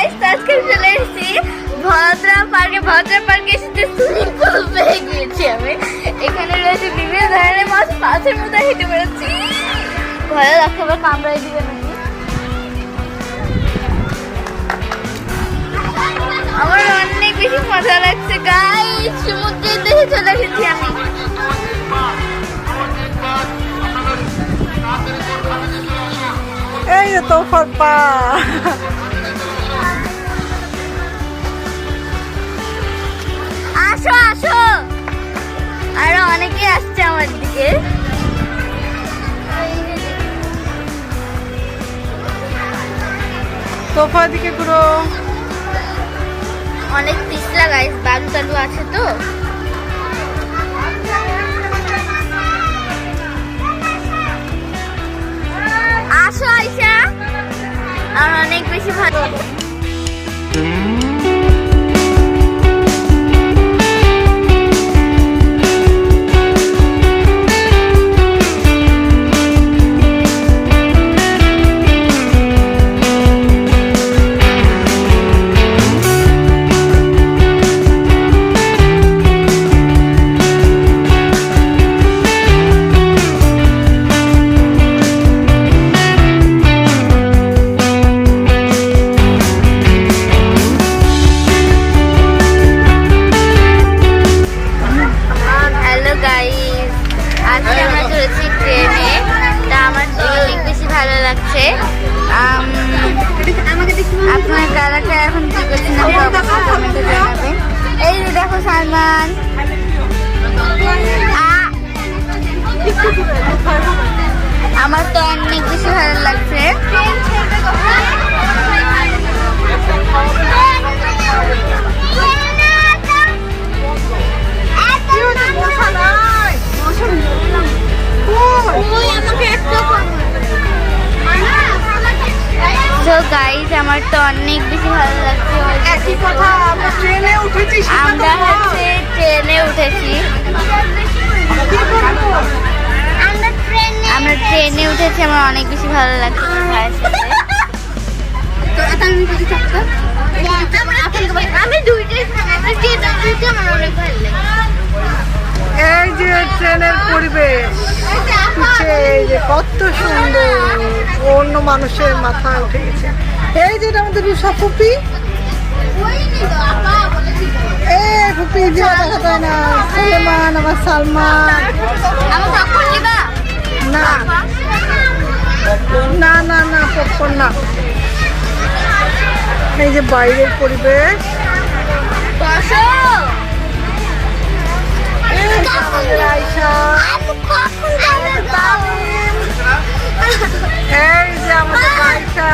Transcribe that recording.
Guys, আজকে চলে এসেছি ভদ্রা পার্কে এসেছি সুইমিং পুল পেয়ে গিয়েছি আমি। এখানে রয়েছে বিভিন্ন ধরনের মাছ, মাছের মধ্যে হেঁটে বেড়াচ্ছি। ভয় লাগছে আবার কামড়াই দিবে নাকি। আমার অনেক বেশি মজা লাগছে গাইস, সমুদ্রের দেশে চলে এসেছি আমি। এই তো ফরপা আসো আসো, আরো অনেকে আসছে আমার দিকে। তোফা দিকে ঘুরো। অনেক পিছলা গাইস, বালু টালু আছে তো। আসো আইসা, আর অনেক বেশি ভালো। আপনার কালারটা এখন কি করছেন কমেন্টে জানাবেন। এই যে দেখো সালমান, আমার তো অনেক বেশি ভালো লাগছে। তো গাইস, আমার তো অনেক বেশি ভালো লাগছে। একই কথা, আমরা ট্রেনে উঠেছি। আমরা হচ্ছে ট্রেনে উঠেছি, আমরা ট্রেনে উঠেছি। আমার অনেক বেশি ভালো লাগছে ভাইয়ের সাথে। আমি দুইটাই আমার অনেক ভালো লাগে। এই যে ট্রেনের পরিবেশ, এই যে কত সুন্দর, অন্য মানুষের মাথা উঠে গেছে। এই যে আমাদের রুষা ফুপি, ফুপি যে দেখা যায় না, সালমান, আমার সালমান। না না না না, পপকর্ন না। এই যে বাইরের পরিবেশ, এই যে আমাদের বাইশা,